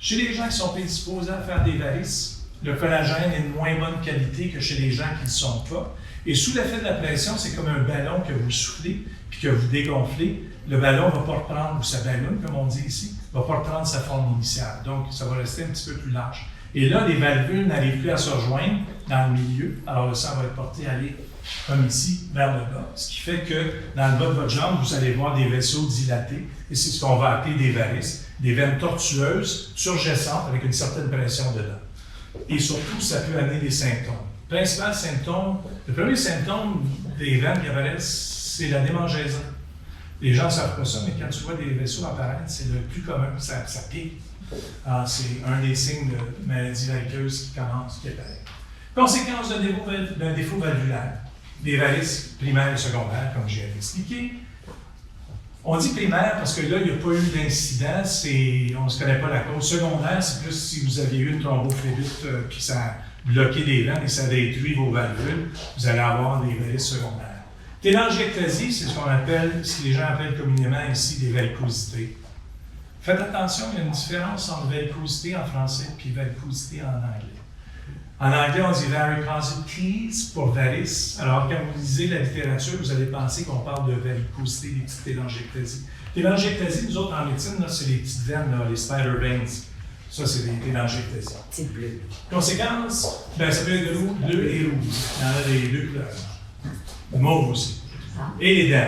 Chez les gens qui sont prédisposés à faire des varices, le collagène est de moins bonne qualité que chez les gens qui ne le sont pas. Et sous l'effet de la pression, c'est comme un ballon que vous soufflez puis que vous dégonflez. Le ballon ne va pas reprendre, ou sa ballonne, comme on dit ici, ne va pas reprendre sa forme initiale. Donc, ça va rester un petit peu plus large. Et là, les valvules n'arrivent plus à se rejoindre dans le milieu. Alors, le sang va être porté à aller, comme ici, vers le bas. Ce qui fait que, dans le bas de votre jambe, vous allez voir des vaisseaux dilatés. Et c'est ce qu'on va appeler des varices, des veines tortueuses, surgessantes, avec une certaine pression dedans. Et surtout, ça peut amener des symptômes. Principal symptôme, le premier symptôme des veines qui apparaissent, c'est la démangeaison. Les gens ne savent pas ça, mais quand tu vois des vaisseaux apparaître, c'est le plus commun, ça pique. C'est un des signes de maladie valveuse qui commence, qui apparaît. Conséquence d'un défaut valvulaire, des varices primaires et secondaires, comme j'ai expliqué. On dit primaire parce que là, il n'y a pas eu d'incident, on ne se connaît pas la cause. Secondaire, c'est plus si vous aviez eu une thrombophlébite puis ça a bloqué des veines et ça détruit vos valvules, vous allez avoir des varices secondaires. Télangiectasie, c'est ce que les gens appellent communément ici des varicosités. Faites attention, il y a une différence entre varicosité en français et varicosité en anglais. En anglais, on dit varicosities pour varices. Alors, quand vous lisez la littérature, vous allez penser qu'on parle de varicosité, des petites télangiectasies. Télangiectasie, nous autres en médecine, c'est les petites veines, là, les spider veins. Ça, c'est des télangiectasies. Petite bleue. Conséquence, ça peut être bleu et rouge. Il y en a les deux couleurs. Mauve aussi. Et les dents.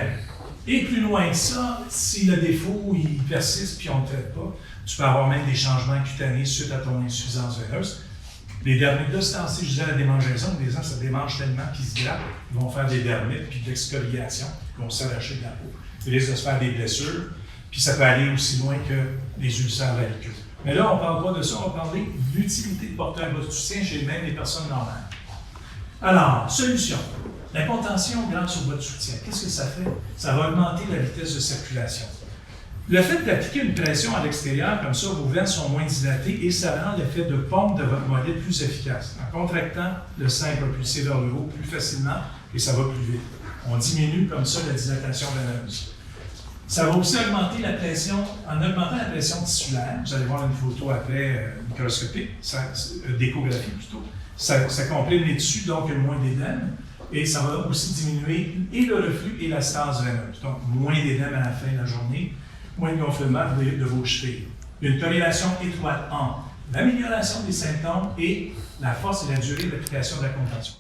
Et plus loin que ça, si le défaut il persiste puis on ne le traite pas, tu peux avoir même des changements cutanés suite à ton insuffisance veineuse. Les dermites, là, je disais la démangeaison, les gens, ça démange tellement qu'ils se grattent, ils vont faire des dermites puis de l'exfoliation, ils vont s'arracher de la peau. Ils risquent de se faire des blessures, puis ça peut aller aussi loin que les ulcères variceux. Mais là, on ne parle pas de ça, on va parler de l'utilité de porter un bas de soutien chez même les personnes normales. Alors, solution. La contention grâce au bas de soutien, qu'est-ce que ça fait? Ça va augmenter la vitesse de circulation. Le fait d'appliquer une pression à l'extérieur, comme ça, vos veines sont moins dilatées et ça rend l'effet de pompe de votre mollet plus efficace. En contractant, le sang est propulsé vers le haut plus facilement et ça va plus vite. On diminue comme ça la dilatation veineuse. Ça va aussi augmenter la pression, en augmentant la pression tissulaire. Vous allez voir une photo après microscopique, d'échographie plutôt. Ça comprime les tissus, donc il y a moins d'édème. Et ça va aussi diminuer et le reflux et la stase veineuse. Donc, moins d'édème à la fin de la journée, moins de gonflement de vos chevilles. Il y a une corrélation étroite entre l'amélioration des symptômes et la force et la durée de l'application de la contention.